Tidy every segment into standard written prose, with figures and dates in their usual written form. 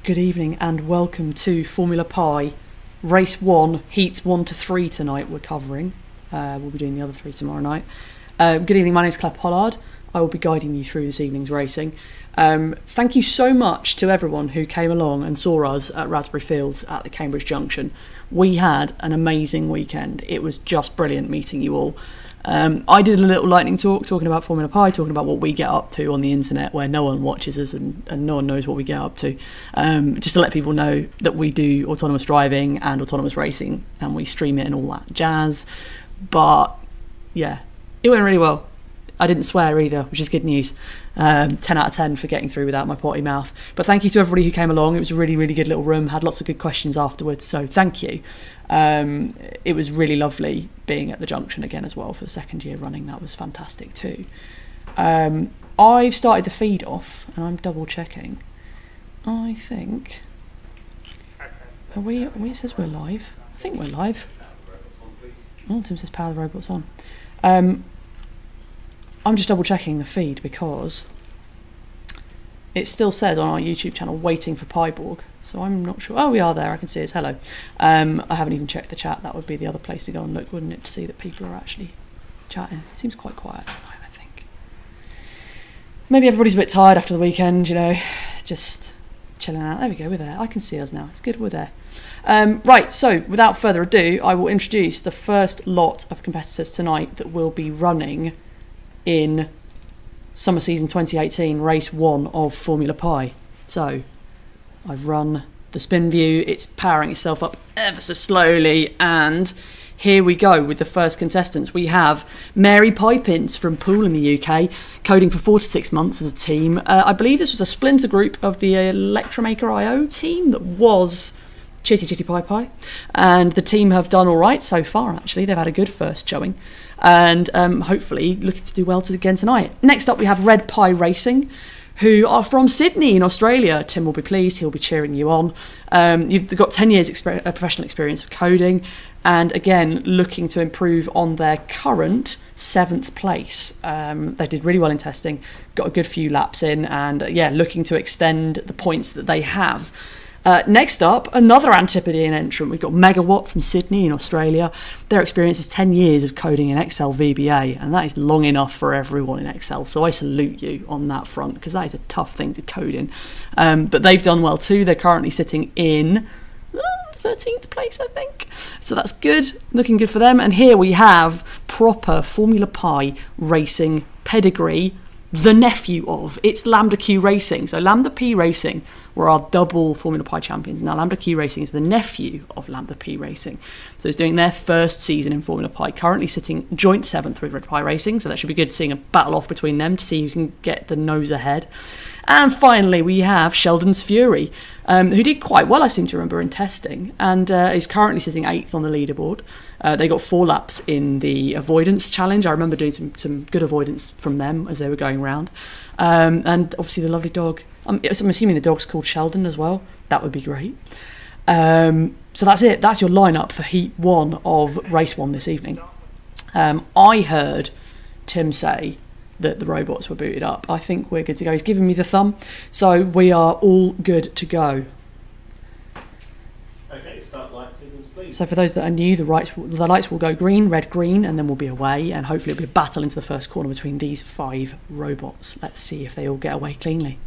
Good evening and welcome to Formula Pi Race 1, Heats 1 to 3 tonight we're covering. We'll be doing the other 3 tomorrow night. Good evening, my name is Claire Pollard. I will be guiding you through this evening's racing. Thank you so much to everyone who came along and saw us at Raspberry Fields at the Cambridge Junction. We had an amazing weekend. It was just brilliant meeting you all. I did a little lightning talk talking about Formula Pi, talking about what we get up to on the internet where no one watches us and no one knows what we get up to. Just to let people know that we do autonomous driving and autonomous racing and we stream it and all that jazz. But yeah, it went really well. I didn't swear either, which is good news. 10 out of 10 for getting through without my potty mouth. But thank you to everybody who came along. It was a really, really good little room. Had lots of good questions afterwards, so thank you. It was really lovely being at the junction again as well for the second year running. That was fantastic too. I've started the feed off and I'm double checking. I think... Are we, it says we're live. I think we're live. Oh, Tim says power the robots on. I'm just double checking the feed because it still says on our YouTube channel waiting for Pyborg, so I'm not sure. Oh, we are there. I can see it's hello. I haven't even checked the chat. That would be the other place to go and look, wouldn't it, to see that people are actually chatting. It seems quite quiet tonight, I think. Maybe everybody's a bit tired after the weekend, you know, just chilling out. There we go, we're there. I can see us now. It's good we're there. Right, so without further ado, I will introduce the first lot of competitors tonight that will be running in summer season 2018 race 1 of Formula Pi. So I've run the spin view, it's powering itself up ever so slowly, and here we go with the first contestants. We have Mary Pipins from Poole in the UK, coding for 4 to 6 months as a team. I believe this was a splinter group of the Electromaker IO team that was Chitty Chitty Pi Pi, and the team have done all right so far. Actually, they've had a good first showing, and hopefully looking to do well again tonight. Next up we have Red Pi Racing, who are from Sydney in Australia. Tim will be pleased, he'll be cheering you on. You've got 10 years professional experience of coding, and again looking to improve on their current 7th place. They did really well in testing, got a good few laps in, and yeah, looking to extend the points that they have. Next up, another Antipodean entrant. We've got Megawatt from Sydney in Australia. Their experience is 10 years of coding in Excel VBA, and that is long enough for everyone in Excel, so I salute you on that front, because that is a tough thing to code in. But they've done well too. They're currently sitting in 13th place, I think. So that's good, looking good for them. And here we have proper Formula Pi racing pedigree, the nephew of, it's Lambda Q Racing. So Lambda P Racing were our double Formula Pi champions. Now Lambda Q Racing is the nephew of Lambda P Racing. So it's doing their first season in Formula Pi, currently sitting joint 7th with Red Pi Racing. So that should be good, seeing a battle off between them to see who can get the nose ahead. And finally we have Sheldon's Fury, who did quite well, I seem to remember, in testing, and is currently sitting 8th on the leaderboard. They got 4 laps in the avoidance challenge. I remember doing some good avoidance from them as they were going round. And obviously the lovely dog. I'm assuming the dog's called Sheldon as well. That would be great. So that's it. That's your lineup for Heat 1 of Race 1 this evening. I heard Tim say that the robots were booted up. I think we're good to go. He's giving me the thumb. So we are all good to go. Okay, start light signals, please. So for those that are new, the lights will go green, red, green, and then we'll be away, and hopefully it'll be a battle into the first corner between these 5 robots. Let's see if they all get away cleanly.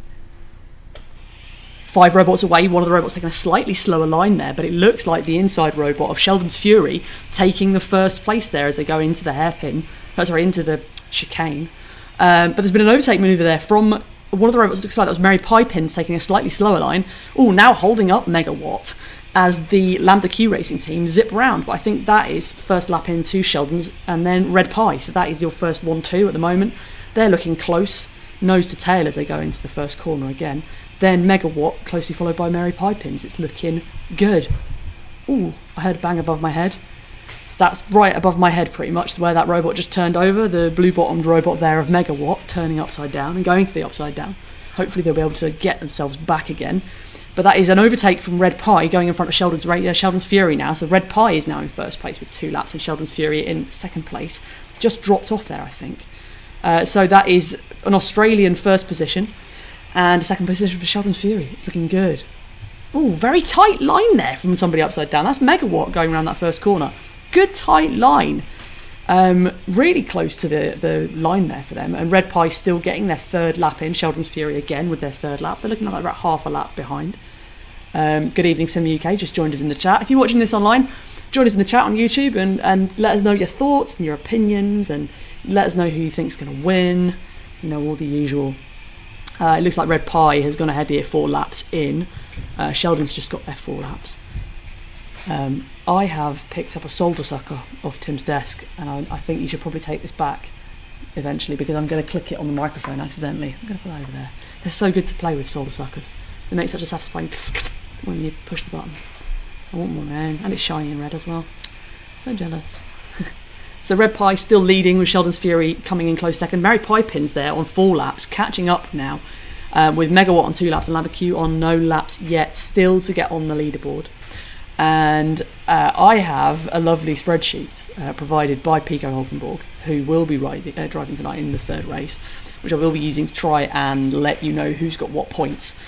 5 robots away, one of the robots taking a slightly slower line there, but it looks like the inside robot of Sheldon's Fury taking the first place there as they go into the hairpin, into the chicane. But there's been an overtake manoeuvre there from one of the robots. Looks like that was Mary Pipins taking a slightly slower line. Oh, now holding up Megawatt as the Lambda Q Racing team zip round. But I think that is first lap into Sheldon's and then Red Pi. So that is your first 1-2 at the moment. They're looking close, nose to tail as they go into the first corner again. Then Megawatt, closely followed by Mary Pipins. It's looking good. Ooh, I heard a bang above my head. That's right above my head pretty much, where that robot just turned over, the blue-bottomed robot there of Megawatt, turning upside down and going to the upside down. Hopefully they'll be able to get themselves back again. But that is an overtake from Red Pi going in front of Sheldon's Fury now. So Red Pi is now in first place with 2 laps and Sheldon's Fury in second place. Just dropped off there, I think. So that is an Australian first position and a second position for Sheldon's Fury. It's looking good. Oh, very tight line there from somebody upside down. That's Megawatt going around that first corner. Good tight line. Really close to the line there for them. And Red Pie still getting their third lap in. Sheldon's Fury again with their third lap. They're looking like about half a lap behind. Good evening, Sim UK. Just joined us in the chat. If you're watching this online, join us in the chat on YouTube and let us know your thoughts and your opinions, and let us know who you think's going to win. You know, all the usual. It looks like Red Pie has gone ahead here 4 laps in. Sheldon's just got their 4 laps. I have picked up a solder sucker off Tim's desk, and I think you should probably take this back eventually, because I'm going to click it on the microphone accidentally. I'm going to put that over there. They're so good to play with, solder suckers. They make such a satisfying when you push the button. I want one man, and it's shiny and red as well. So jealous. So Red Pie still leading with Sheldon's Fury coming in close second. Mary Piepin's there on 4 laps, catching up now with Megawatt on 2 laps and Lambda Q on no laps yet, still to get on the leaderboard. And I have a lovely spreadsheet provided by Pico Hulkenborg, who will be driving tonight in the 3rd race, which I will be using to try and let you know who's got what points.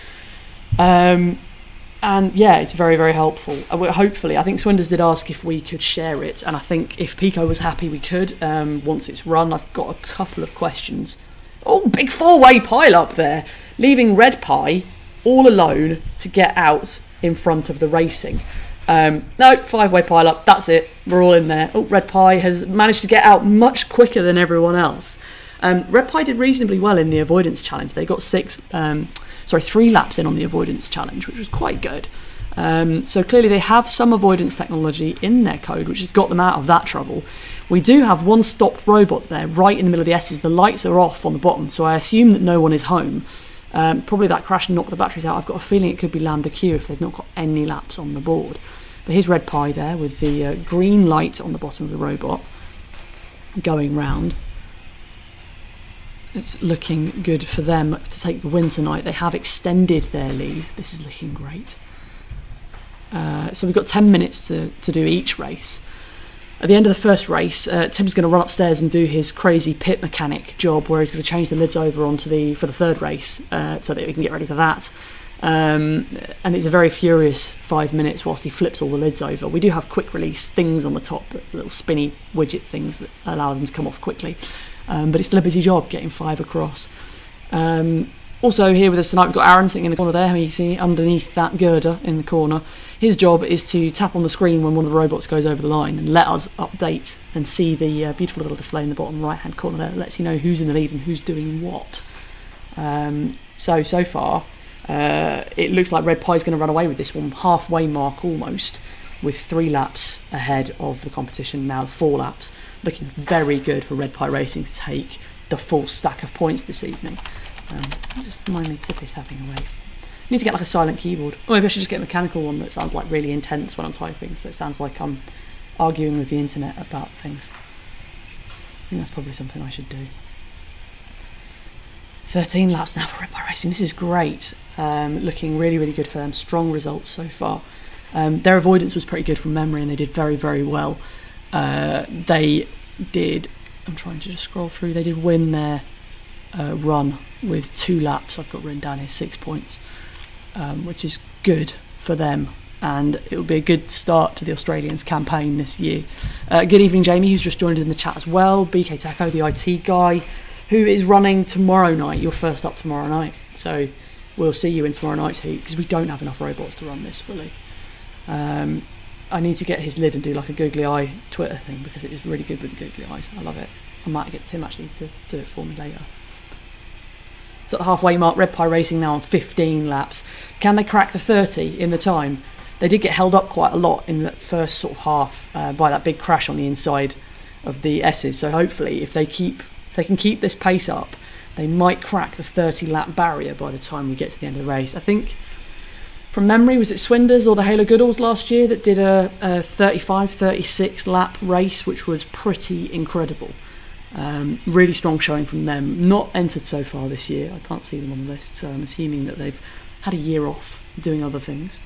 And yeah, it's very, very helpful. Hopefully, I think Swinders did ask if we could share it, and I think if Pico was happy we could. Once it's run, I've got a couple of questions. Oh, big 4-way pile up there, leaving Red Pie all alone to get out in front of the racing. No, 5-way pile up, that's it, we're all in there. Oh, Red Pie has managed to get out much quicker than everyone else. Red Pie did reasonably well in the avoidance challenge. They got 3 laps in on the avoidance challenge, which was quite good. So clearly they have some avoidance technology in their code, which has got them out of that trouble. We do have one stopped robot there, right in the middle of the S's. The lights are off on the bottom, so I assume that no one is home. Probably that crash knocked the batteries out. I've got a feeling it could be Lambda Q if they've not got any laps on the board. But here's Red Pie there with the green light on the bottom of the robot going round. It's looking good for them to take the win tonight. They have extended their lead. This is looking great. So we've got 10 minutes to do each race. At the end of the first race, Tim's going to run upstairs and do his crazy pit mechanic job, where he's going to change the lids over for the 3rd race, so that we can get ready for that. And it's a very furious 5 minutes whilst he flips all the lids over. We do have quick release things on the top, little spinny widget things that allow them to come off quickly. But it's still a busy job getting 5 across. Also here with us tonight, we've got Aaron sitting in the corner there. You see underneath that girder in the corner. His job is to tap on the screen when one of the robots goes over the line and let us update and see the beautiful little display in the bottom right hand corner there that lets you know who's in the lead and who's doing what. So far it looks like Red Pie's going to run away with this one, halfway mark almost, with 3 laps ahead of the competition, now 4 laps. Looking very good for Red Pie Racing to take the full stack of points this evening. Just mind me tippy tapping away. I need to get like a silent keyboard. Or maybe I should just get a mechanical one that sounds like really intense when I'm typing, so it sounds like I'm arguing with the internet about things. I think that's probably something I should do. 13 laps now for Red Pie Racing. This is great. Looking really, really good for them. Strong results so far. Their avoidance was pretty good from memory, and they did very, very well. They did, I'm trying to just scroll through, they did win their run with 2 laps. I've got written down here 6 points, which is good for them, and it will be a good start to the Australians campaign this year. Good evening Jamie, who's just joined us in the chat as well. BK Taco, the IT guy, who is running tomorrow night. You're first up tomorrow night, so we'll see you in tomorrow night's heat, because we don't have enough robots to run this fully. I need to get his lid and do like a googly eye Twitter thing, because it is really good with the googly eyes. I love it. I might get Tim actually to do it for me later. So at the halfway mark, Red Pie Racing now on 15 laps. Can they crack the 30 in the time? They did get held up quite a lot in that first sort of half by that big crash on the inside of the S's. So hopefully if they can keep this pace up, they might crack the 30 lap barrier by the time we get to the end of the race. I think from memory, was it Swinders or the Halo Goodalls last year that did a 35-36 lap race, which was pretty incredible. Really strong showing from them. Not entered so far this year. I can't see them on the list, so I'm assuming that they've had a year off doing other things.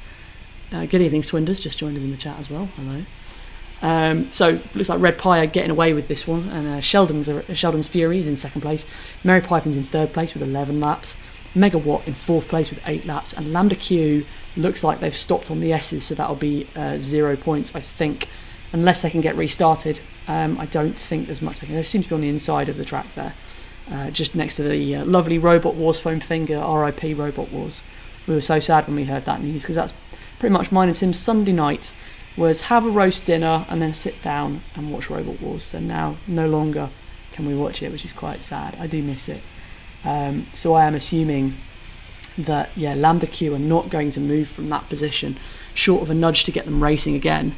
Good evening, Swinders, just joined us in the chat as well. Hello. So looks like Red Pie are getting away with this one, and Sheldon's Fury is in 2nd place. Mary Piepin's in 3rd place with 11 laps. Megawatt in 4th place with 8 laps, and Lambda Q looks like they've stopped on the S's, so that'll be 0 points, I think, unless they can get restarted. I don't think there's much they can. They seem to be on the inside of the track there, just next to the lovely Robot Wars foam finger, RIP Robot Wars. We were so sad when we heard that news, because that's pretty much mine and Tim's Sunday night, was have a roast dinner and then sit down and watch Robot Wars. So now no longer can we watch it, which is quite sad. I do miss it. So I am assuming that, yeah, Lambda Q are not going to move from that position, short of a nudge to get them racing again.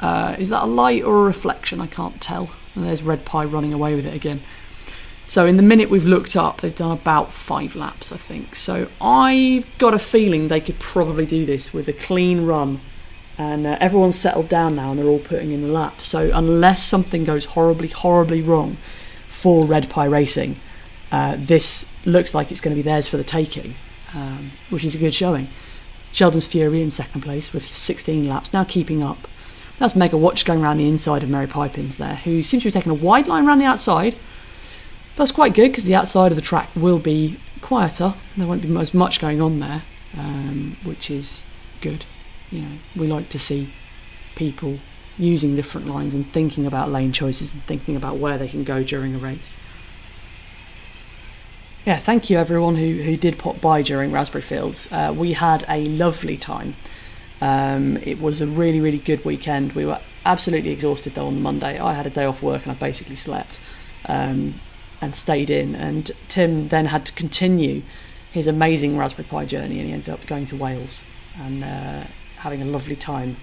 Is that a light or a reflection? I can't tell. And there's Red Pie running away with it again. So in the minute we've looked up, they've done about 5 laps, I think. So I've got a feeling they could probably do this with a clean run. And everyone's settled down now and they're all putting in the laps. So unless something goes horribly, horribly wrong for Red Pie Racing, this looks like it's going to be theirs for the taking, which is a good showing. Sheldon's Fury in 2nd place with 16 laps, now keeping up. That's Mega Watch going around the inside of Mary Pipins there, who seems to be taking a wide line around the outside. That's quite good, because the outside of the track will be quieter. There won't be as much going on there, which is good. You know, we like to see people using different lines and thinking about lane choices and thinking about where they can go during a race. Yeah, thank you everyone who did pop by during Raspberry Fields. We had a lovely time. It was a really, really good weekend. We were absolutely exhausted though on the Monday. I had a day off work and I basically slept and stayed in. And Tim then had to continue his amazing Raspberry Pi journey, and he ended up going to Wales and having a lovely time.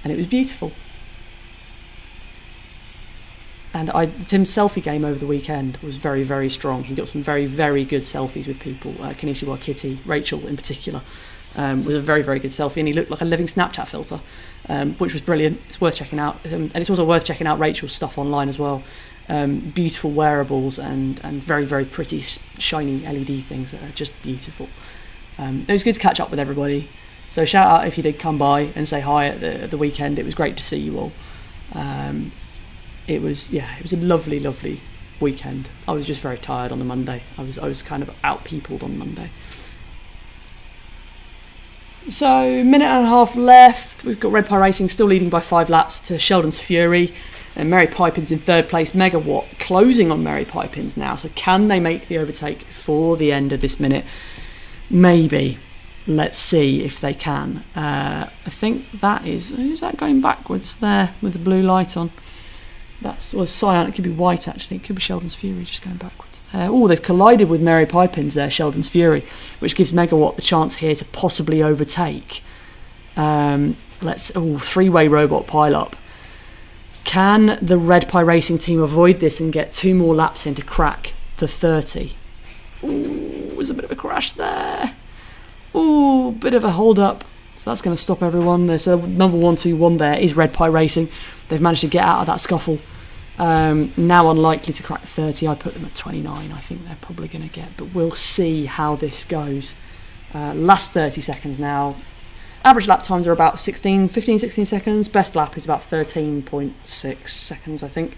And it was beautiful. And Tim's selfie game over the weekend was very, very strong. He got some very, very good selfies with people. Kanishiwa Kitty, Rachel in particular, was a very, very good selfie, and he looked like a living Snapchat filter, which was brilliant. It's worth checking out. And it's also worth checking out Rachel's stuff online as well. Beautiful wearables and very, very pretty shiny LED things that are just beautiful. It was good to catch up with everybody. So shout out if you did come by and say hi at the weekend. It was great to see you all. It was a lovely, lovely weekend. I was just very tired on the Monday. I was kind of out-peopled on Monday. So, minute and a half left. We've got Red Pie Racing still leading by 5 laps to Sheldon's Fury. And Mary Pipins in 3rd place. Megawatt closing on Mary Pipins now. So can they make the overtake for the end of this minute? Maybe. Let's see if they can. I think that is... Who's that going backwards there with the blue light on? That's cyan. It could be white actually. It could be Sheldon's Fury just going backwards there. Oh, they've collided with Mary Pipins there, Sheldon's Fury, which gives Megawatt the chance here to possibly overtake. Three-way robot pile-up. Can the Red Pie Racing team avoid this and get 2 more laps in to crack the 30? Ooh, there's a bit of a crash there. Ooh, bit of a hold-up. So that's going to stop everyone. There's a number 121 there is Red Pie Racing. They've managed to get out of that scuffle. Now unlikely to crack 30. I put them at 29. I think they're probably going to get, but we'll see how this goes. Last 30 seconds now. Average lap times are about 16 seconds. Best lap is about 13.6 seconds, I think,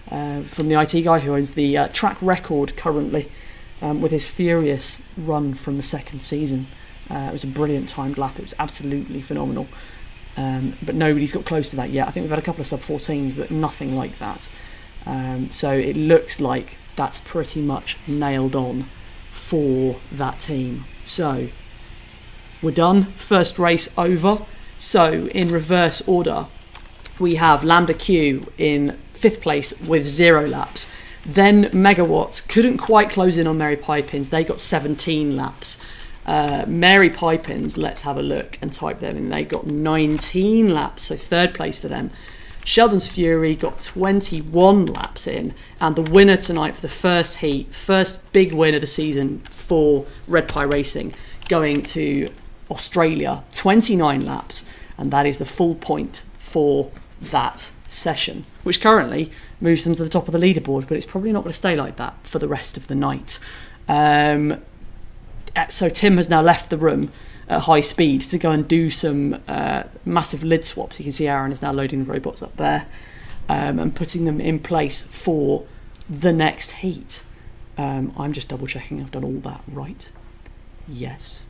from the IT guy who owns the track record currently with his furious run from the 2nd season. It was a brilliant timed lap. It was absolutely phenomenal. But nobody's got close to that yet. I think we've had a couple of sub-14s, but nothing like that. So it looks like that's pretty much nailed on for that team. So we're done. First race over. So in reverse order, we have Lambda Q in 5th place with 0 laps. Then Megawatt couldn't quite close in on Mary Pipins. They got 17 laps. Mary Pipins, let's have a look and type them in. They got 19 laps, so 3rd place for them. Sheldon's Fury got 21 laps in, and the winner tonight for the first heat, first big win of the season for Red Pie Racing, going to Australia, 29 laps, and that is the full point for that session, which currently moves them to the top of the leaderboard, but it's probably not going to stay like that for the rest of the night. So Tim has now left the room at high speed to go and do some massive lid swaps. You can see Aaron is now loading the robots up there and putting them in place for the next heat. I'm just double checking I've done all that right. Yes.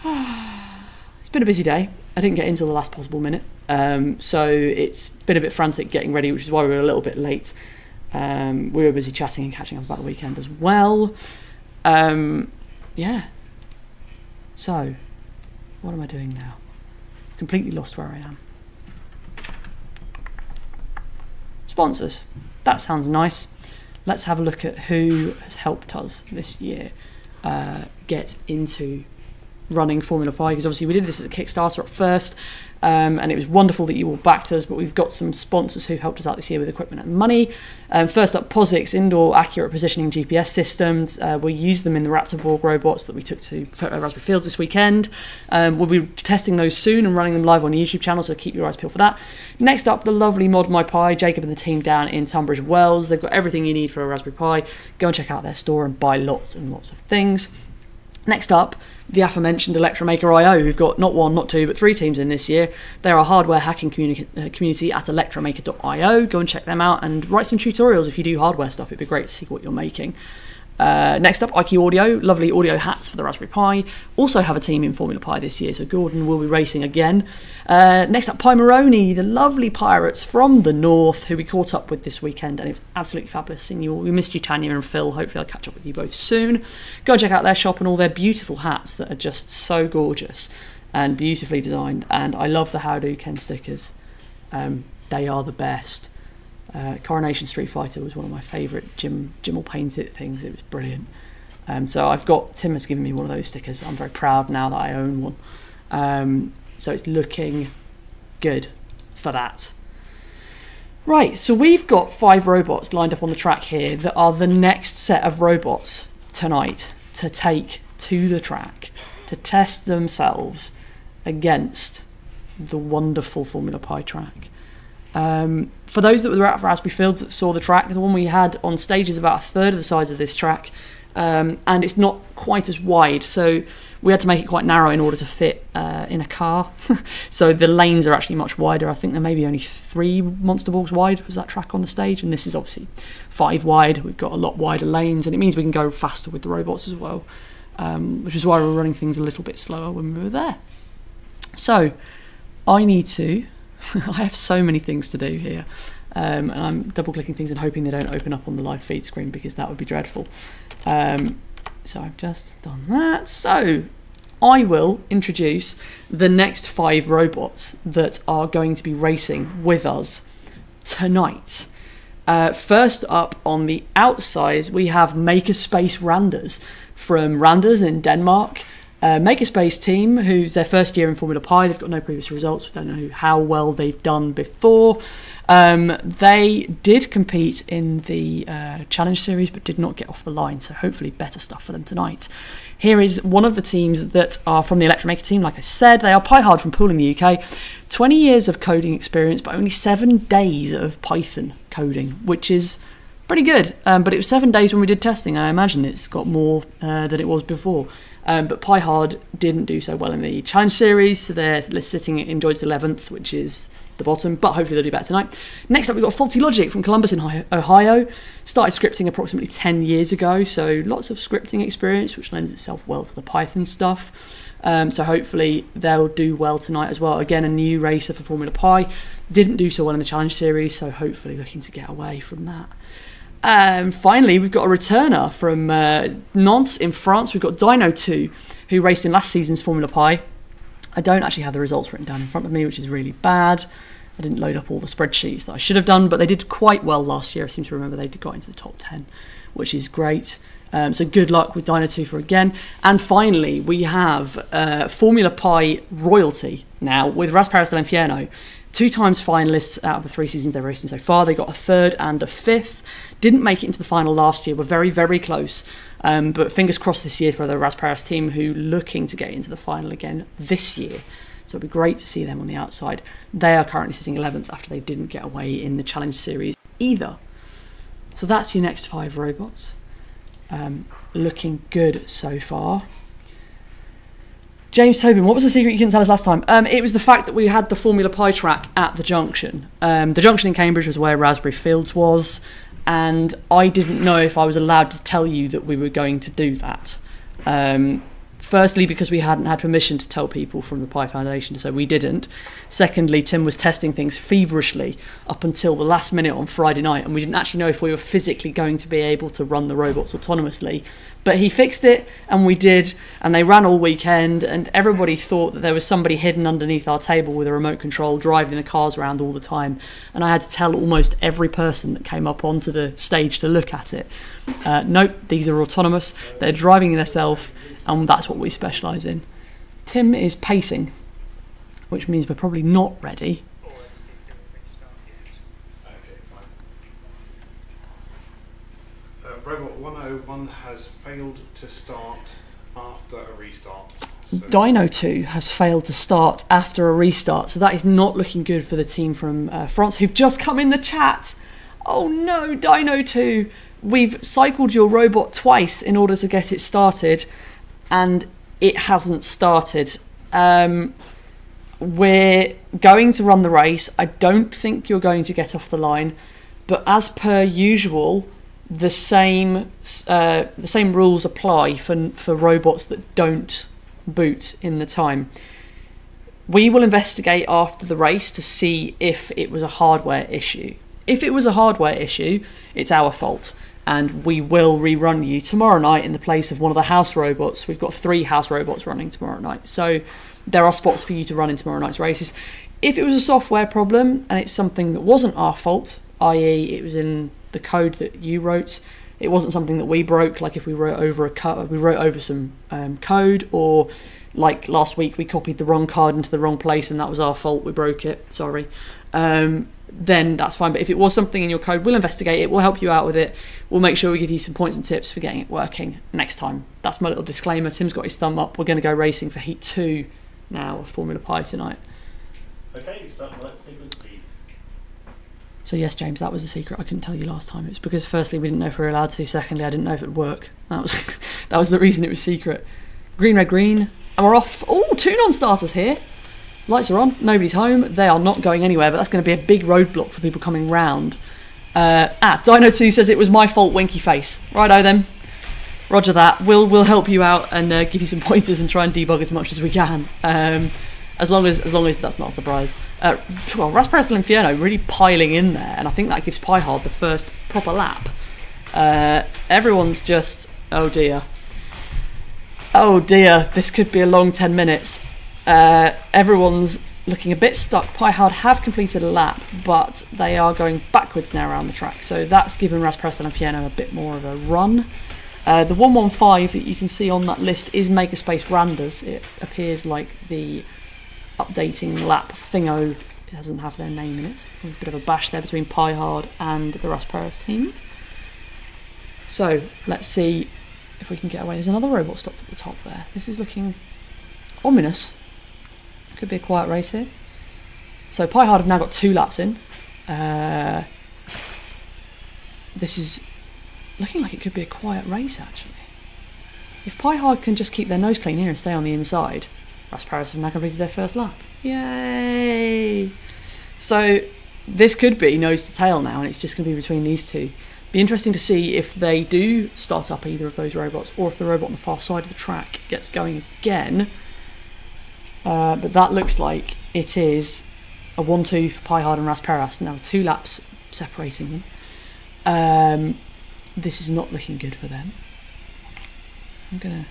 It's been a busy day. I didn't get in till the last possible minute. So it's been a bit frantic getting ready, which is why we were a little bit late. We were busy chatting and catching up about the weekend as well. Yeah. So, what am I doing now? Completely lost where I am. Sponsors. That sounds nice. Let's have a look at who has helped us this year get into running Formula Pi, because obviously we did this as a Kickstarter at first, and it was wonderful that you all backed us, but we've got some sponsors who've helped us out this year with equipment and money. First up, POSIX indoor accurate positioning GPS systems. We used them in the Raptor Borg robots that we took to Raspberry Fields this weekend. We'll be testing those soon and running them live on the YouTube channel, so keep your eyes peeled for that. Next up, the lovely Mod My Pi, Jacob and the team down in Tunbridge Wells. They've got everything you need for a Raspberry Pi. Go and check out their store and buy lots and lots of things. Next up, the aforementioned Electromaker.io, who've got not one, not two, but 3 teams in this year. They're a hardware hacking community at electromaker.io. Go and check them out and write some tutorials if you do hardware stuff. It'd be great to see what you're making. Next up, IQ Audio, lovely audio hats for the Raspberry Pi. Also have a team in Formula Pi this year, so Gordon will be racing again. Next up, Pi Moroni, the lovely pirates from the north, who we caught up with this weekend, and it was absolutely fabulous seeing you all. We missed you, Tanya and Phil. Hopefully I'll catch up with you both soon. Go and check out their shop and all their beautiful hats that are just so gorgeous and beautifully designed, and I love the How Do Ken stickers. They are the best. Coronation Street Fighter was one of my favourite Jim will paint it things. It was brilliant. So Tim has given me one of those stickers. I'm very proud now that I own one. So it's looking good for that. Right, so we've got 5 robots lined up on the track here that are the next set of robots tonight to take to the track to test themselves against the wonderful Formula Pi track. For those that were at Raspberry Fields that saw the track, the one we had on stage is about 1/3 of the size of this track, and it's not quite as wide, so we had to make it quite narrow in order to fit in a car. So the lanes are actually much wider. I think there may be only 3 Monster Balls wide was that track on the stage, and this is obviously 5 wide. We've got a lot wider lanes, and it means we can go faster with the robots as well, which is why we're running things a little bit slower when we were there. So I need to I have so many things to do here, and I'm double clicking things and hoping they don't open up on the live feed screen, because that would be dreadful. So I've just done that. So I will introduce the next 5 robots that are going to be racing with us tonight. First up on the outside, we have Makerspace Randers from Randers in Denmark. Makerspace team, who's their first year in Formula Pi. They've got no previous results. We don't know how well they've done before. They did compete in the Challenge Series, but did not get off the line, so hopefully better stuff for them tonight. Here is one of the teams that are from the Electromaker team. Like I said, they are Pi-Hard from Poole in the UK. 20 years of coding experience, but only 7 days of Python coding, which is pretty good. But it was 7 days when we did testing, and I imagine it's got more than it was before. But Pi-Hard didn't do so well in the Challenge Series, so they're sitting in Joy's 11th, which is the bottom, but hopefully they'll do better tonight. Next up, we've got Faulty Logic from Columbus in Ohio. Started scripting approximately 10 years ago, so lots of scripting experience, which lends itself well to the Python stuff. So hopefully they'll do well tonight as well. Again, a new racer for Formula Pi. Didn't do so well in the Challenge Series, so hopefully looking to get away from that. Finally, we've got a returner from Nantes in France. We've got Dino2, who raced in last season's Formula Pi. I don't actually have the results written down in front of me, which is really bad. I didn't load up all the spreadsheets that I should have done, but they did quite well last year. I seem to remember they got into the top 10, which is great. So good luck with Dino2 for again. And finally, we have Formula Pi royalty now with Rasparas dell'Inferno. 2 times finalists out of the 3 seasons they're racing so far. They got a 3rd and a 5th. Didn't make it into the final last year. We're very, very close. But fingers crossed this year for the Rasparas team, who looking to get into the final again this year. So it'd be great to see them on the outside. They are currently sitting 11th after they didn't get away in the Challenge Series either. So that's your next 5 robots. Looking good so far. James Tobin, what was the secret you couldn't tell us last time? It was the fact that we had the Formula Pi track at the junction. The junction in Cambridge was where Raspberry Fields was, and I didn't know if I was allowed to tell you that we were going to do that. Firstly, because we hadn't had permission to tell people from the Pi Foundation, so we didn't. Secondly, Tim was testing things feverishly up until the last minute on Friday night, and we didn't actually know if we were physically going to be able to run the robots autonomously. But he fixed it, and we did, and they ran all weekend, and everybody thought that there was somebody hidden underneath our table with a remote control driving the cars around all the time. And I had to tell almost every person that came up onto the stage to look at it, nope, these are autonomous, they're driving themselves, and that's what we specialise in. Tim is pacing, which means we're probably not ready. Okay, fine. Robot 101 has failed to start after a restart. So Dino 2 has failed to start after a restart, so that is not looking good for the team from France who've just come in the chat. Oh no, Dino 2, we've cycled your robot twice in order to get it started, and it hasn't started. We're going to run the race. I don't think you're going to get off the line, but as per usual, the same rules apply for robots that don't boot in the time. We will investigate after the race to see if it was a hardware issue. If it was a hardware issue, it's our fault, and we will rerun you tomorrow night in the place of one of the house robots. We've got 3 house robots running tomorrow night, so there are spots for you to run in tomorrow night's races. If it was a software problem and it's something that wasn't our fault, i.e. it was in the code that you wrote, it wasn't something that we broke, like if we wrote over some code, or like last week we copied the wrong card into the wrong place and that was our fault, we broke it, sorry. Then that's fine. But if it was something in your code, we'll investigate it, we'll help you out with it, we'll make sure we give you some points and tips for getting it working next time. That's my little disclaimer. Tim's got his thumb up. We're going to go racing for Heat 2 now of Formula Pi tonight. Okay, start light sequence, please. So yes, James, that was a secret. I couldn't tell you last time. It's because firstly, we didn't know if we were allowed to. Secondly, I didn't know if it would work. That was the reason it was secret. Green, red, green. And we're off. Oh, 2 non-starters here. Lights are on, nobody's home, they are not going anywhere, but that's going to be a big roadblock for people coming round. Dino 2 says it was my fault, winky face. Righto then, roger that. We'll help you out and give you some pointers and try and debug as much as we can. As long as that's not a surprise. Well, Rasparis Inferno really piling in there, and I think that gives Pi Hard the first proper lap. Everyone's just, oh dear. Oh dear, this could be a long 10 minutes. Everyone's looking a bit stuck. Pi Hard have completed a lap, but they are going backwards now around the track, so that's given Rasparis Inferno a bit more of a run. The 115 that you can see on that list is Makerspace Randers. It appears like the updating lap thingo. It doesn't have their name in it. There's a bit of a bash there between Pi Hard and the Rasparis team. So let's see if we can get away. There's another robot stopped at the top there. This is looking ominous. Could be a quiet race here. So Pi Hard have now got 2 laps in. This is looking like it could be a quiet race actually. If Pi Hard can just keep their nose clean here and stay on the inside, Rasparis have now completed their first lap. Yay! So this could be nose to tail now, and it's just going to be between these two. Be interesting to see if they do start up either of those robots, or if the robot on the far side of the track gets going again. But that looks like it is a 1-2 for Pi Hard and Rasparis. Now 2 laps separating them. This is not looking good for them. I'm going to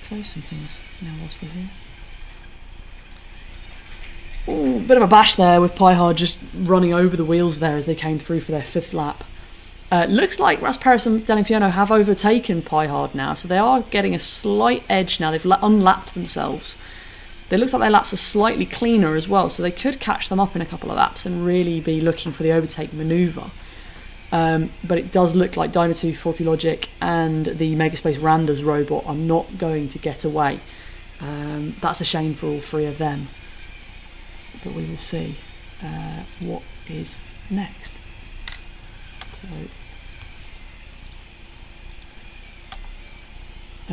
close some things now whilst we're here. Ooh, bit of a bash there with Pi Hard just running over the wheels there as they came through for their 5th lap. Looks like Rasparis and Dell'Inferno have overtaken Pi Hard now, so they are getting a slight edge now. They've unlapped themselves. It looks like their laps are slightly cleaner as well, so they could catch them up in a couple of laps and really be looking for the overtake manoeuvre. But it does look like Dino 2, Faulty Logic and the Megaspace Randers robot are not going to get away. That's a shame for all 3 of them. But we will see what is next. So,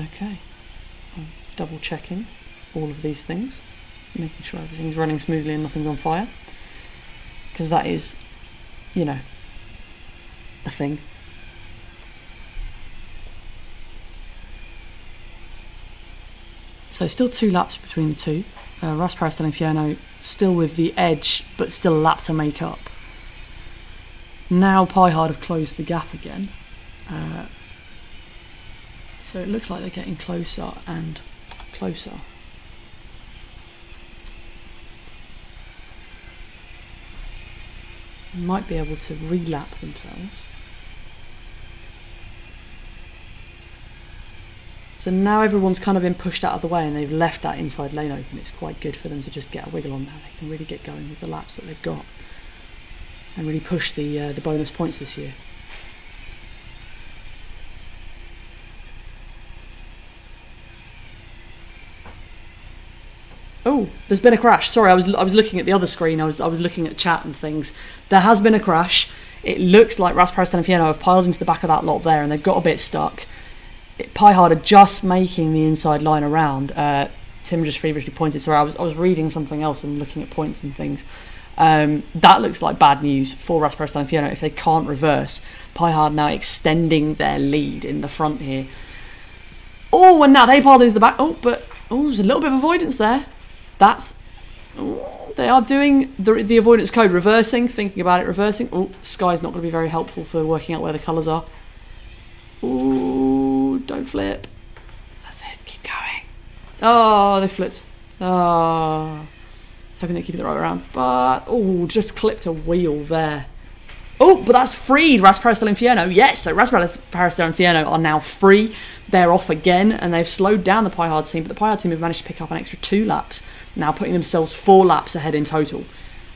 okay, I'm double checking all of these things, making sure everything's running smoothly and nothing's on fire, because that is, you know, a thing. So still 2 laps between the two. Raspberry and Inferno still with the edge, but still a lap to make up. Now Pie Hard have closed the gap again. So it looks like they're getting closer and closer. Might be able to relap themselves. So now everyone's kind of been pushed out of the way and they've left that inside lane open. It's quite good for them to just get a wiggle on now. They can really get going with the laps that they've got and really push the bonus points this year. Oh, there's been a crash. Sorry, I was looking at the other screen. I was looking at chat and things. There has been a crash. It looks like Rasparis and Inferno have piled into the back of that lot there and they've got a bit stuck. Pie Hard are just making the inside line around. Tim just feverishly pointed. Sorry, I was reading something else and looking at points and things. That looks like bad news for Rasparis and Inferno if they can't reverse. Pie Hard now extending their lead in the front here. Oh, and now they piled into the back. Oh, but there's a little bit of avoidance there. They are doing the avoidance code, reversing, thinking about it, reversing. Oh, Sky's not going to be very helpful for working out where the colours are. Ooh, don't flip. That's it, keep going. Oh, they flipped. Oh, hoping they're keeping it right around. But, oh, just clipped a wheel there. Oh, but that's freed Rasparis del Inferno. Yes, so Rasparis del Inferno are now free. They're off again, and they've slowed down the Pie Hard team, but the Pie Hard team have managed to pick up an extra 2 laps, now putting themselves 4 laps ahead in total.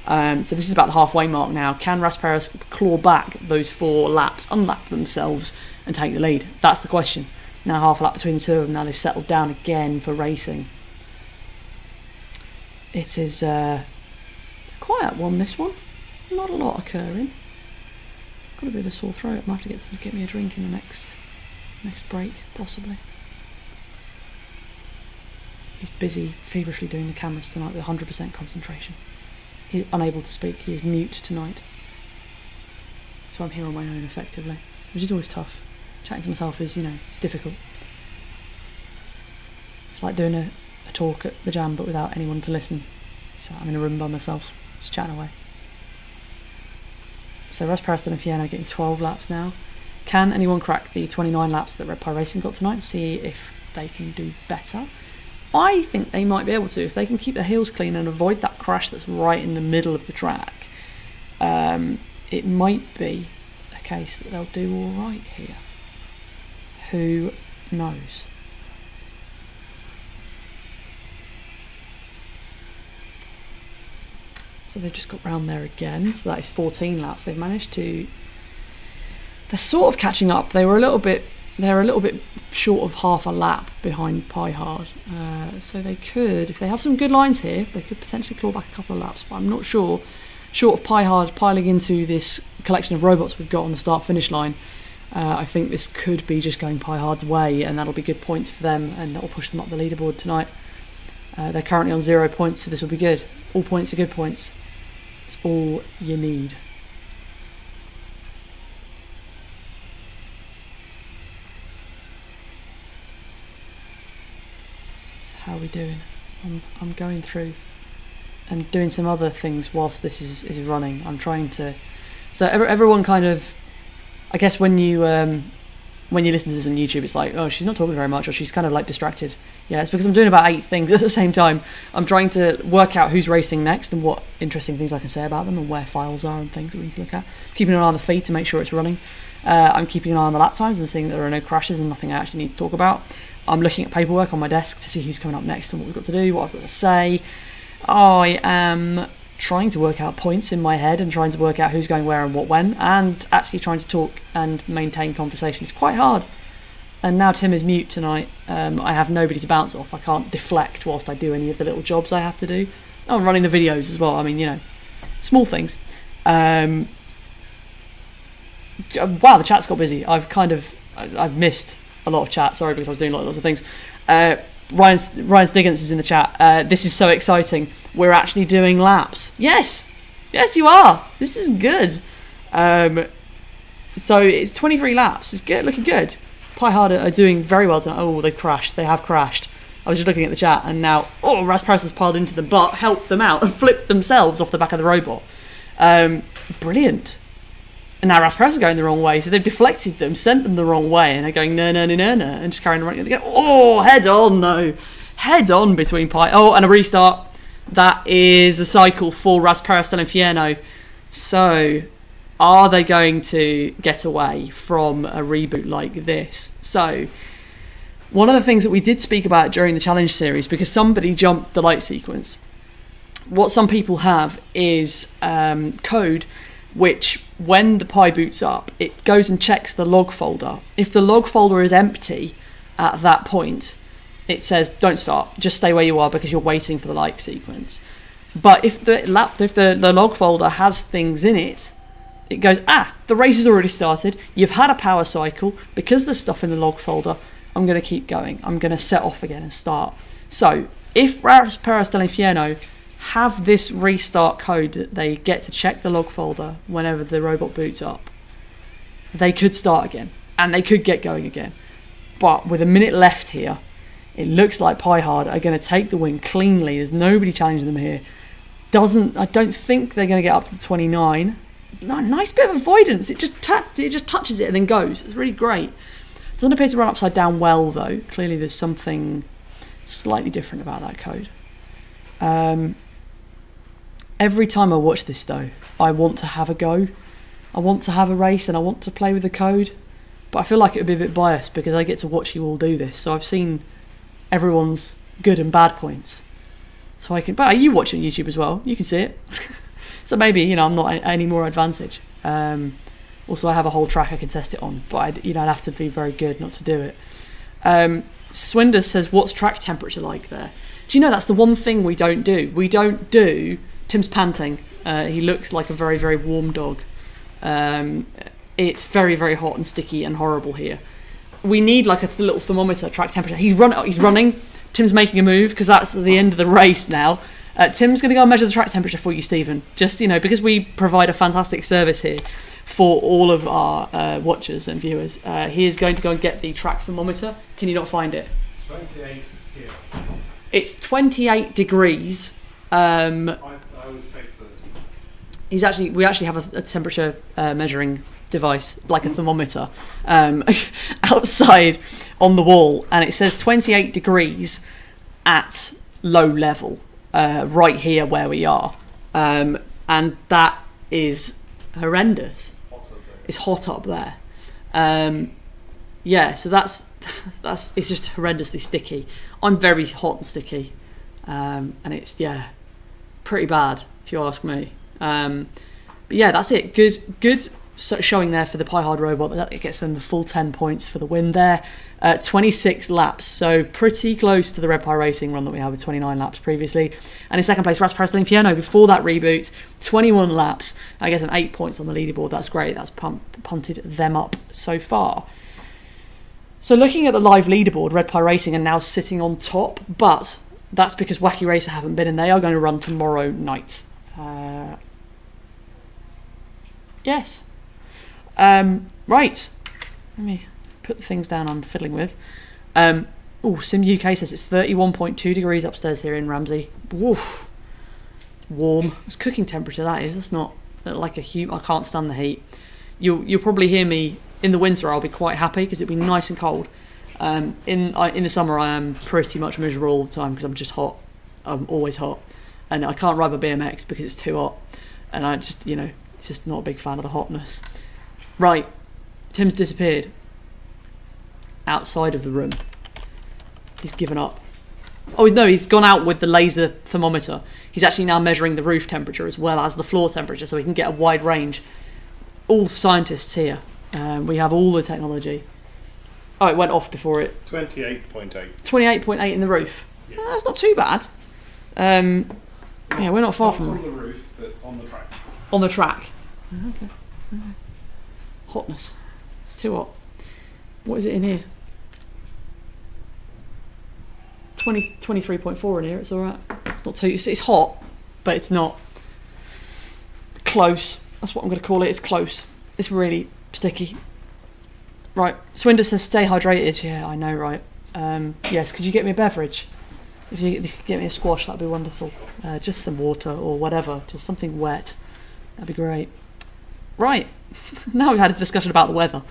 So this is about the halfway mark now. Can Rasparis claw back those 4 laps, unlap themselves, and take the lead? That's the question. Now half a lap between the two of them. Now they've settled down again for racing. It is a quiet one, this one. Not a lot occurring. Got a bit of a sore throat. I might have to get me a drink in the next break, possibly. He's busy feverishly doing the cameras tonight with 100% concentration. He's unable to speak. He is mute tonight. So I'm here on my own, effectively, which is always tough. Chatting to myself is, it's difficult. It's like doing a talk at the Jam, but without anyone to listen. So I'm in a room by myself, just chatting away. So Rasparis and Inferno getting 12 laps now. Can anyone crack the 29 laps that Red Pie Racing got tonight? See if they can do better. I think they might be able to if they can keep their heels clean and avoid that crash that's right in the middle of the track. It might be a case that they'll do all right here. Who knows? So they've just got round there again. So that is 14 laps. They've managed to. They're sort of catching up. They're a little bit short of half a lap behind Pie Hard. So they could, if they have some good lines here, they could potentially claw back a couple of laps. But I'm not sure. Short of Pie Hard piling into this collection of robots we've got on the start-finish line, I think this could be just going Pie Hard's way, and that'll be good points for them, and that will push them up the leaderboard tonight. They're currently on 0 points, so this will be good. All points are good points. It's all you need. How are we doing? I'm going through and doing some other things whilst this is running. I'm trying to. So everyone kind of, I guess when you listen to this on YouTube, it's like, oh, she's not talking very much, or she's kind of like distracted. Yeah, it's because I'm doing about 8 things at the same time. I'm trying to work out who's racing next and what interesting things I can say about them and where files are and things that we need to look at. Keeping an eye on the feed to make sure it's running. I'm keeping an eye on the lap times and seeing that there are no crashes and nothing I actually need to talk about. I'm looking at paperwork on my desk to see who's coming up next and what we've got to do, what I've got to say. I am trying to work out points in my head and trying to work out who's going where and what when, and actually trying to talk and maintain conversation. It's quite hard. And now Tim is mute tonight. I have nobody to bounce off. I can't deflect whilst I do any of the little jobs I have to do. Oh, I'm running the videos as well. I mean, small things. Wow, the chat's got busy. I've missed a lot of chat. Sorry, because I was doing lots of things. Ryan Stiggins is in the chat. This is so exciting. We're actually doing laps. Yes, you are. This is good. So it's 23 laps. It's good, looking good. Pie Hard are doing very well tonight. Oh, they crashed. They have crashed. I was just looking at the chat, and now, Rasparis has piled into them, but helped them out and flipped themselves off the back of the robot. Brilliant. And now Rasparis is going the wrong way, so they've deflected them, sent them the wrong way, and they're going no, and just carrying on. They go, head on, no. Head on between Pi. Oh, and a restart. That is a cycle for Rasparis dell'Inferno. So, are they going to get away from a reboot like this? So, one of the things that we did speak about during the challenge series, because somebody jumped the light sequence, what some people have is code which, when the Pi boots up, it goes and checks the log folder. If the log folder is empty at that point, it says don't start, just stay where you are because you're waiting for the light sequence. But if the log folder has things in it, it goes, the race has already started, you've had a power cycle, because there's stuff in the log folder, I'm going to keep going, I'm going to set off again and start. So if Rasparis dell'Inferno have this restart code that they get to check the log folder whenever the robot boots up, they could start again and they could get going again. But with a minute left here, it looks like Pi-Hard are going to take the win cleanly. There's nobody challenging them here. I don't think they're going to get up to the 29. No, nice bit of avoidance. It just touches it and then goes. It's really great. Doesn't appear to run upside down well though. Clearly there's something slightly different about that code. Every time I watch this though, I want to have a go. I want to have a race and I want to play with the code. But I feel like it would be a bit biased because I get to watch you all do this. So I've seen everyone's good and bad points. So I can, but you watch it on YouTube as well. You can see it. So maybe, I'm not any more advantage. Also, I have a whole track I can test it on, but I'd have to be very good not to do it. Swinder says, what's track temperature like there? Do you know that's the one thing we don't do? We don't do... Tim's panting. He looks like a very, very warm dog. It's very, very hot and sticky and horrible here. We need like a little thermometer, track temperature. He's running. Tim's making a move because that's the end of the race now. Tim's going to go and measure the track temperature for you, Stephen. Just, because we provide a fantastic service here for all of our watchers and viewers. He is going to go and get the track thermometer. Can you not find it? 28 here. It's 28 degrees. I would say 30. We actually have a temperature measuring device, like a thermometer, outside on the wall, and it says 28 degrees at low level, right here where we are, and that is horrendous. It's hot up there. Yeah, so that's it's just horrendously sticky. I'm very hot and sticky, and it's pretty bad if you ask me. But yeah, that's it. Good showing there for the Pi-Hard robot. That gets them the full 10 points for the win there. 26 laps, so pretty close to the Red Pi Racing run that we had with 29 laps previously. And in second place, Rasparis dell'Inferno before that reboot, 21 laps. I guess 8 points on the leaderboard. That's great. That's punted them up so far. So looking at the live leaderboard, Red Pi Racing are now sitting on top, but that's because Whacky Racer haven't been, and they are going to run tomorrow night. Yes. Right. Let me put the things down I'm fiddling with. Sim UK says it's 31.2 degrees upstairs here in Ramsey. Woof. Warm. It's cooking temperature, that is. That's not like a heat. I can't stand the heat. You'll probably hear me in the winter. I'll be quite happy because it'll be nice and cold. In the summer, I am pretty much miserable all the time because I'm just hot. I'm always hot, and I can't ride my BMX because it's too hot. And I just, it's just not a big fan of the hotness. Right, Tim's disappeared outside of the room. He's given up. Oh no, he's gone out with the laser thermometer. He's actually now measuring the roof temperature as well as the floor temperature, so he can get a wide range. All scientists here. We have all the technology. Oh, it went off before it. 28.8. 28.8 in the roof. Yeah. That's not too bad. Yeah, we're not far from on the roof, but on the track. On the track. Okay. Hotness. It's too hot. What is it in here? 23.4 in here. It's all right. It's not too. It's hot, but it's not close. That's what I'm going to call it. It's close. It's really sticky. Right. Swinder says stay hydrated. Yeah, I know, right? Yes. Could you get me a beverage? If you could get me a squash, that'd be wonderful. Just some water or whatever, just something wet. That'd be great. Right, now we've had a discussion about the weather.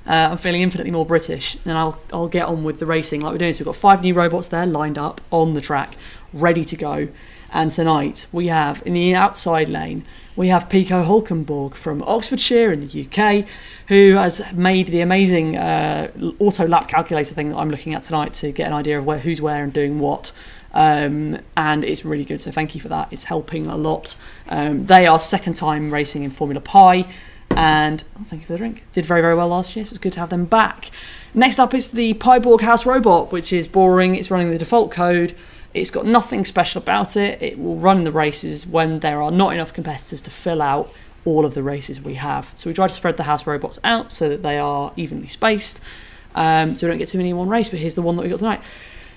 I'm feeling infinitely more British, and I'll get on with the racing like we're doing. So we've got 5 new robots there lined up on the track, ready to go. And tonight we have, in the outside lane, we have Pico Hulkenborg from Oxfordshire in the UK, who has made the amazing auto lap calculator thing that I'm looking at tonight to get an idea of who's where and doing what. And it's really good, so thank you for that. It's helping a lot. They are second time racing in Formula Pi, and thank you for the drink. Did very, very well last year, so it's good to have them back. Next up is the Pyborg House Robot, which is boring. It's running the default code. It's got nothing special about it. It will run the races when there are not enough competitors to fill out all of the races we have. So we try to spread the house robots out so that they are evenly spaced, so we don't get too many in one race, but here's the one that we got tonight.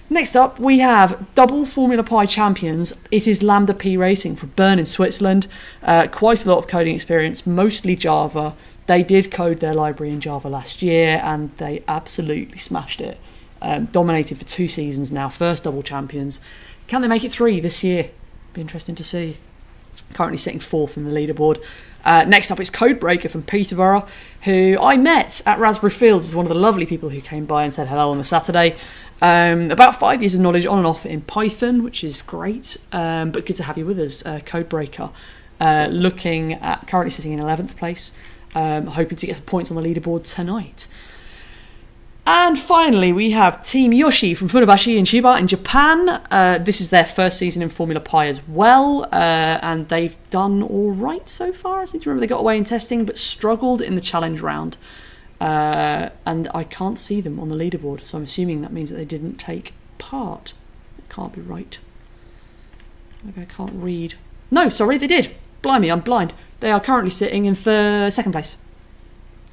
Next up, we have double Formula Pi champions. It is Lambda P Racing from Bern in Switzerland. Quite a lot of coding experience, mostly Java. They did code their library in Java last year, and they absolutely smashed it. Dominated for 2 seasons now, first double champions. Can they make it 3 this year? Be interesting to see. Currently sitting 4th in the leaderboard. Next up is Codebreaker from Peterborough, who I met at Raspberry Fields as one of the lovely people who came by and said hello on the Saturday. About 5 years of knowledge on and off in Python, which is great, but good to have you with us, Codebreaker. Looking at currently sitting in 11th place, hoping to get some points on the leaderboard tonight. And finally, we have Team Yoshi from Funabashi in Chiba in Japan. This is their first season in Formula Pi as well, and they've done all right so far. I seem to remember they got away in testing, but struggled in the challenge round. And I can't see them on the leaderboard, so I'm assuming that means that they didn't take part. It can't be right. Maybe I can't read. No, sorry, they did. Blimey, I'm blind. They are currently sitting in 2nd place.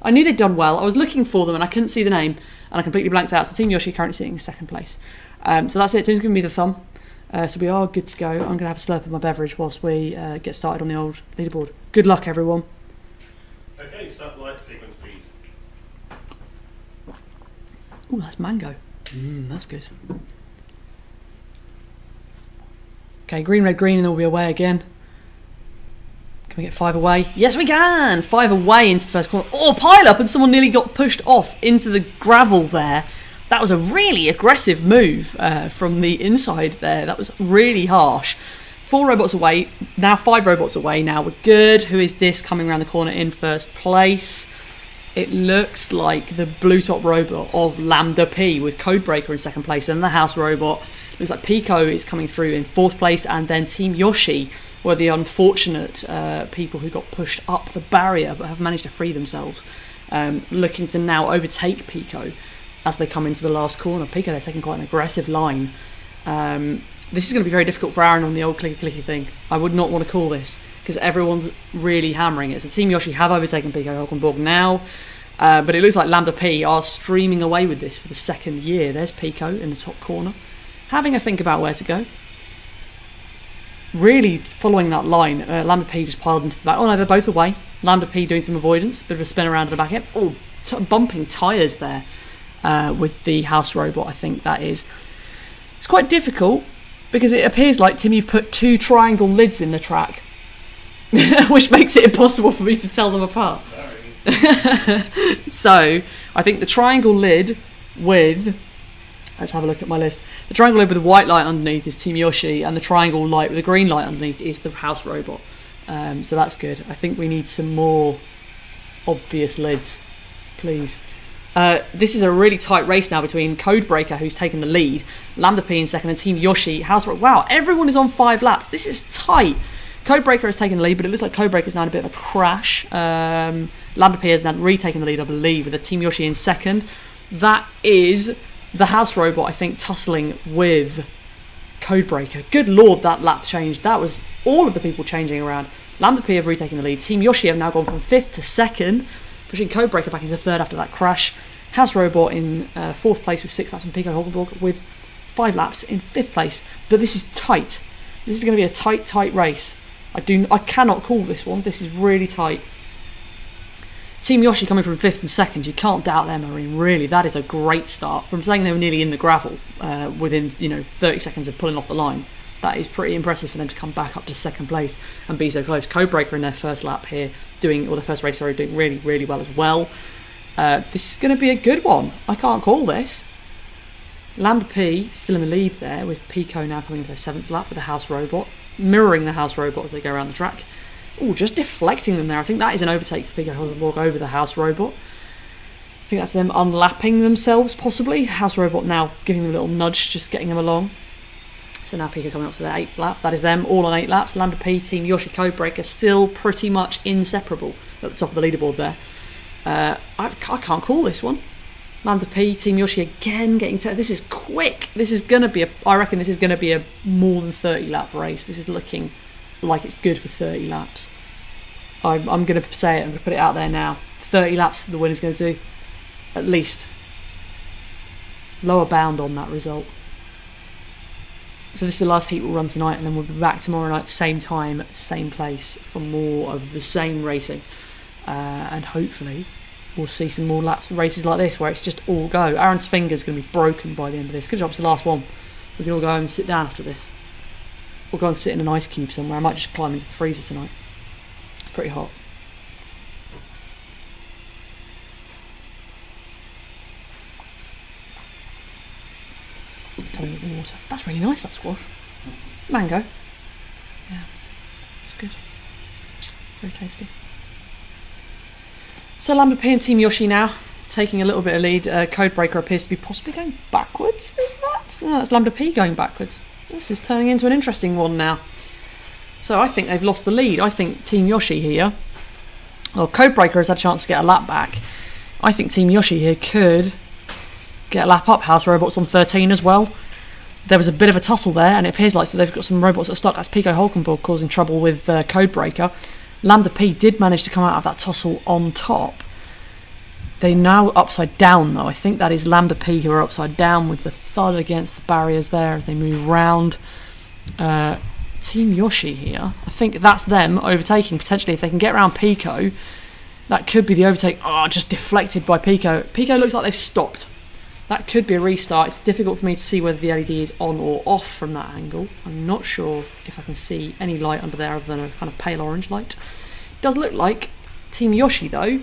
I knew they'd done well. I was looking for them and I couldn't see the name, and I completely blanked out. So Team Yoshi currently sitting in 2nd place. So that's it. Tim's giving me the thumb. So we are good to go. I'm going to have a slurp of my beverage whilst we get started on the old leaderboard. Good luck, everyone. Okay, start the light sequence, please. Ooh, that's mango. That's good. Okay, green, red, green, and then we'll be away again. Can we get 5 away? Yes, we can! 5 away into the first corner. Oh, pile up, and someone nearly got pushed off into the gravel there. That was a really aggressive move from the inside there. That was really harsh. 4 robots away. Now 5 robots away. Now we're good. Who is this coming around the corner in 1st place? It looks like the blue top robot of Lambda P with Codebreaker in 2nd place. And the house robot. Looks like Pico is coming through in 4th place. And then Team Yoshi were the unfortunate people who got pushed up the barrier but have managed to free themselves. Looking to now overtake Pico as they come into the last corner. Pico, they're taking quite an aggressive line. This is going to be very difficult for Aaron on the old clicky thing. I would not want to call this because everyone's really hammering it. So Team Yoshi have overtaken Pico Hulkenborg now, but it looks like Lambda P are streaming away with this for the 2nd year. There's Pico in the top corner, having a think about where to go. Really following that line. Lambda P just piled into the back. Oh no, they're both away. Lambda P doing some avoidance, bit of a spin around to the back end. Oh, bumping tyres there with the house robot, I think that is. It's quite difficult because it appears like, Tim, you've put 2 triangle lids in the track, which makes it impossible for me to tell them apart. Sorry. So, I think the triangle lid with... Let's have a look at my list. The triangle lid with the white light underneath is Team Yoshi, and the triangle light with the green light underneath is the house robot. So that's good. I think we need some more obvious lids, please. This is a really tight race now between Codebreaker, who's taken the lead, Lambda P in 2nd, and Team Yoshi, house robot. Wow, everyone is on 5 laps. This is tight. Codebreaker has taken the lead, but it looks like Codebreaker's now in a bit of a crash. Lambda P has now retaken the lead, I believe, with a Team Yoshi in 2nd. That is the house robot, I think, tussling with Codebreaker. Good lord, that lap change. That was all of the people changing around. Lambda P have retaken the lead. Team Yoshi have now gone from 5th to 2nd, pushing Codebreaker back into 3rd after that crash. House robot in 4th place with 6 laps, and Pico Hulkenborg with 5 laps in 5th place. But this is tight. This is going to be a tight race. I cannot call this one. This is really tight. Team Yoshi coming from 5th and 2nd, you can't doubt them, Marine, really. That is a great start. From saying they were nearly in the gravel within 30 seconds of pulling off the line, that is pretty impressive for them to come back up to 2nd place and be so close. Codebreaker in their first lap here, doing really, really well as well. This is going to be a good one. I can't call this. Lambda P still in the lead there, with Pico now coming to their 7th lap with the House Robot, mirroring the House Robot as they go around the track. Oh, just deflecting them there. I think that is an overtake for Pico Hulkenborg over the House Robot. I think that's them unlapping themselves, possibly. House Robot now giving them a little nudge, just getting them along. So now Pico coming up to their 8th lap. That is them, all on 8 laps. Lambda P, Team Yoshi, Codebreaker, still pretty much inseparable at the top of the leaderboard there. I can't call this one. Lambda P, Team Yoshi again getting to... This is quick. This is going to be I reckon this is going to be a more than 30 lap race. This is looking like it's good for 30 laps. I'm going to say it, I'm going to put it out there now. 30 laps the winner's going to do. At least. Lower bound on that result. So this is the last heat we'll run tonight, and then we'll be back tomorrow night, same time, same place, for more of the same racing. And hopefully we'll see some more races like this where it's just all go. Aaron's finger's going to be broken by the end of this. Good job, it's the last one. We can all go home and sit down after this. We'll go and sit in an ice cube somewhere. I might just climb into the freezer tonight. Pretty hot. Coming with the water. That's really nice, that squash. Mango. Yeah, it's good. Very tasty. So Lambda P and Team Yoshi now taking a little bit of lead. Codebreaker appears to be possibly going backwards. Is that? No, that's Lambda P going backwards. This is turning into an interesting one now. So I think they've lost the lead. I think Team Yoshi here, well, Codebreaker has had a chance to get a lap back. I think Team Yoshi here could get a lap up. House Robots on 13 as well. There was a bit of a tussle there, and it appears like they've got some robots that are stuck. That's Pico Hulkenborg causing trouble with Codebreaker. Lambda P did manage to come out of that tussle on top. They're now upside down though. I think that is Lambda P who are upside down with the thud against the barriers there as they move round. Team Yoshi here, I think that's them overtaking potentially. If they can get around Pico, that could be the overtake. Oh, just deflected by Pico. Pico looks like they've stopped. That could be a restart. It's difficult for me to see whether the LED is on or off from that angle. I'm not sure if I can see any light under there other than a kind of pale orange light. It does look like Team Yoshi, though,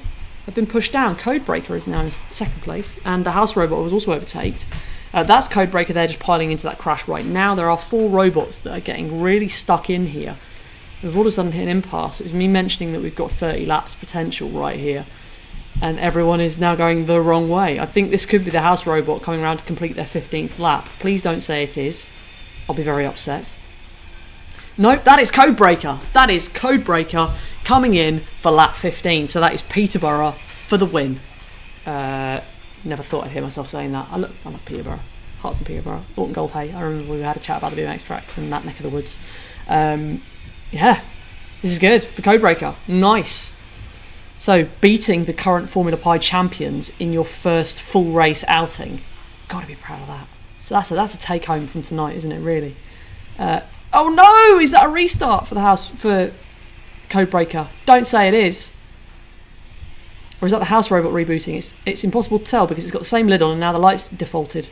have been pushed down. Codebreaker is now in 2nd place, and the House Robot was also overtaked. That's Codebreaker there just piling into that crash right now. There are 4 robots that are getting really stuck in here. We've all of a sudden hit an impasse. It was me mentioning that we've got 30 laps potential right here, and everyone is now going the wrong way. I think this could be the House Robot coming around to complete their 15th lap. Please don't say it is. I'll be very upset. Nope, that is Codebreaker. That is Codebreaker coming in for lap 15. So that is Peterborough for the win. Never thought I'd hear myself saying that. I love Peterborough. Hearts and Peterborough. Alton Gold Hay. I remember we had a chat about the BMX track in that neck of the woods. Yeah, this is good for Codebreaker. Nice. So, beating the current Formula Pi champions in your first full race outing. Got to be proud of that. So that's a take home from tonight, isn't it, really? Oh no! Is that a restart for Codebreaker? Don't say it is. Or is that the House Robot rebooting? It's impossible to tell because it's got the same lid on and now the light's defaulted.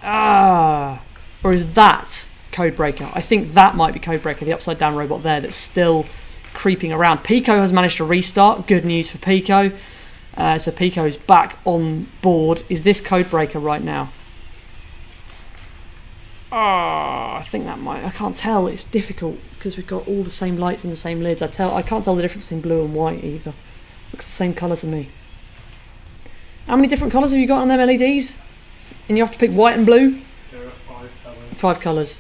Or is that Codebreaker? I think that might be Codebreaker, the upside down robot there that's still creeping around. Pico has managed to restart. Good news for Pico. So Pico is back on board. Is this Codebreaker right now? I think that might. I can't tell. It's difficult because we've got all the same lights and the same lids. I can't tell the difference between blue and white either. Looks the same colour to me. How many different colours have you got on them LEDs? And you have to pick white and blue? There are 5 colours. 5 colours.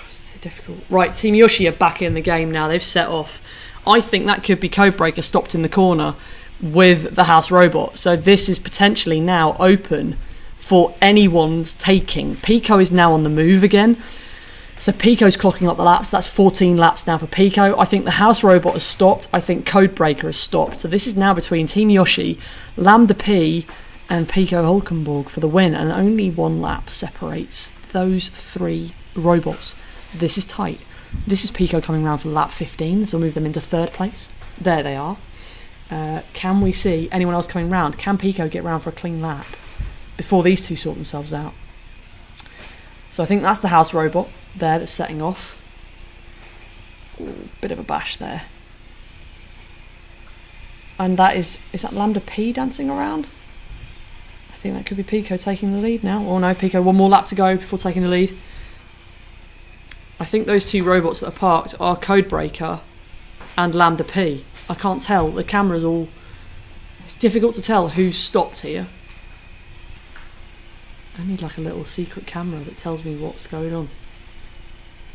It's difficult. Right, Team Yoshi are back in the game now. They've set off. I think that could be Codebreaker stopped in the corner with the House Robot. So this is potentially now open for anyone's taking. Pico is now on the move again. So Pico's clocking up the laps. That's 14 laps now for Pico. I think the House Robot has stopped. I think Codebreaker has stopped. So this is now between Team Yoshi, Lambda P and Pico Hulkenborg for the win. And only 1 lap separates those 3 robots. This is tight. This is Pico coming round for lap 15. So we'll move them into 3rd place. There they are. Can we see anyone else coming round? Can Pico get round for a clean lap before these two sort themselves out? So I think that's the house robot there that's setting off. Ooh, bit of a bash there. And that is that Lambda P dancing around? I think that could be Pico taking the lead now. Oh no, Pico, one more lap to go before taking the lead. I think those two robots that are parked are Codebreaker and Lambda P. I can't tell. The camera's all... It's difficult to tell who's stopped here. I need like a little secret camera that tells me what's going on.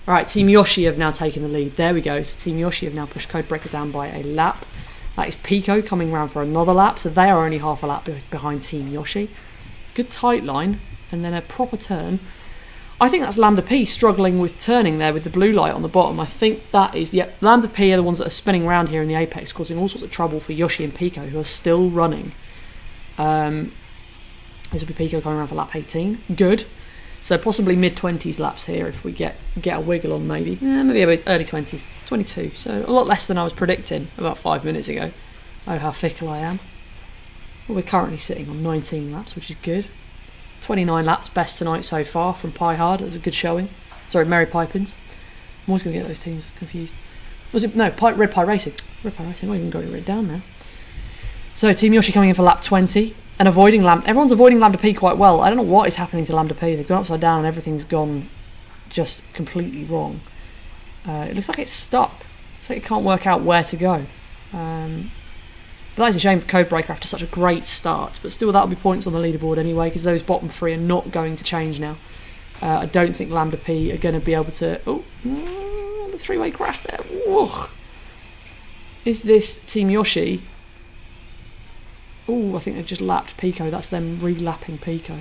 Alright, Team Yoshi have now taken the lead. There we go. So Team Yoshi have now pushed Codebreaker down by a lap. That is Pico coming round for another lap. So they are only half a lap behind Team Yoshi. Good tight line. And then a proper turn. I think that's Lambda P struggling with turning there with the blue light on the bottom. I think that is... Yep, Lambda P are the ones that are spinning around here in the apex, causing all sorts of trouble for Yoshi and Pico, who are still running. This will be Pico coming around for lap 18. Good. So possibly mid-20s laps here if we get a wiggle on maybe. Maybe early 20s. 22. So a lot less than I was predicting about 5 minutes ago. Oh, how fickle I am. Well, we're currently sitting on 19 laps, which is good. 29 laps, best tonight so far from Pie Hard. It was a good showing. Sorry, Merry Pipins. I'm always going to get those teams confused. Was it? No, Red Pie Racing. Red Pie Racing. I even got it written down now. So Team Yoshi coming in for lap 20 and avoiding Lambda. Everyone's avoiding Lambda P quite well. I don't know what is happening to Lambda P. They've gone upside down and everything's gone just completely wrong. It looks like it's stuck. It's like it can't work out where to go. But that is a shame for Codebreaker after such a great start. But still, that'll be points on the leaderboard anyway, because those bottom three are not going to change now. I don't think Lambda P are going to be able to... Oh, the three-way crash there. Whoa. Is this Team Yoshi? Oh, I think they've just lapped Pico. That's them re-lapping Pico.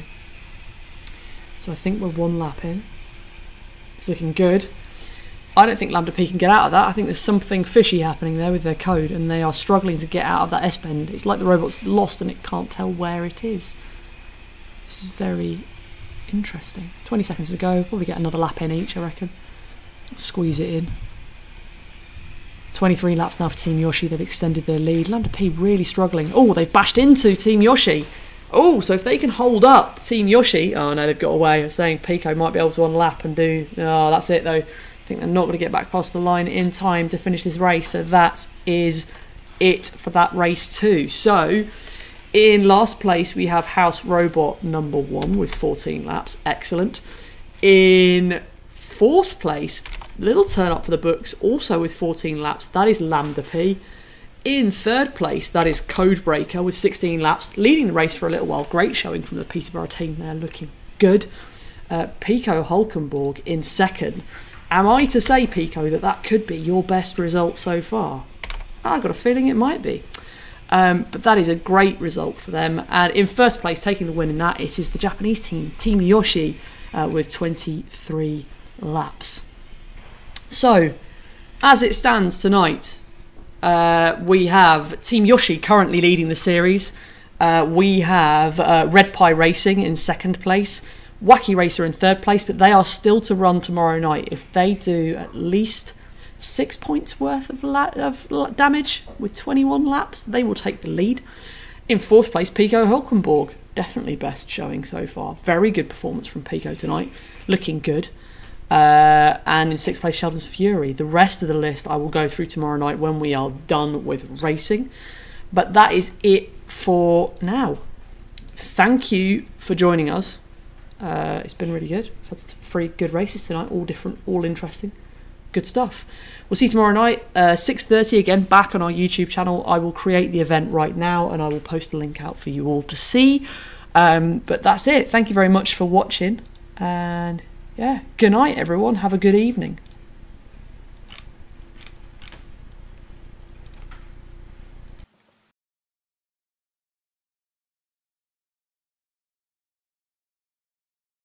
So I think we're one lap in. It's looking good. I don't think Lambda P can get out of that. I think there's something fishy happening there with their code, and they are struggling to get out of that S-bend. It's like the robot's lost and it can't tell where it is. This is very interesting. 20 seconds to go. Probably get another lap in each, I reckon. Squeeze it in. 23 laps now for Team Yoshi. They've extended their lead. Lambda P really struggling. Oh, they've bashed into Team Yoshi. Oh, so if they can hold up Team Yoshi... Oh, no, they've got away. I'm saying Pico might be able to unlap and do... Oh, that's it, though. I think they're not going to get back past the line in time to finish this race. So that is it for that race too. So in last place, we have House Robot number 1 with 14 laps. Excellent. In fourth place, little turn up for the books, also with 14 laps. That is Lambda P. In third place, that is Codebreaker with 16 laps, leading the race for a little while. Great showing from the Peterborough team there, looking good. Pico Hulkenborg in second. Am I to say, Pico, that that could be your best result so far? I've got a feeling it might be. But that is a great result for them. And in first place, taking the win in that, it is the Japanese team, Team Yoshi, with 23 laps. So, as it stands tonight, we have Team Yoshi currently leading the series. We have Red Pie Racing in second place. Whacky Racer in third place, but they are still to run tomorrow night. If they do at least 6 points worth of damage with 21 laps, they will take the lead. In fourth place, Pico Hulkenborg. Definitely best showing so far. Very good performance from Pico tonight. Looking good. And in sixth place, Sheldon's Fury. The rest of the list I will go through tomorrow night when we are done with racing. But that is it for now. Thank you for joining us. It's been really good. We've had 3 good races tonight, all different, all interesting. Good stuff. We'll see you tomorrow night, 6:30 again, back on our YouTube channel. I will create the event right now and I will post the link out for you all to see. But that's it. Thank you very much for watching. And yeah, good night everyone. Have a good evening.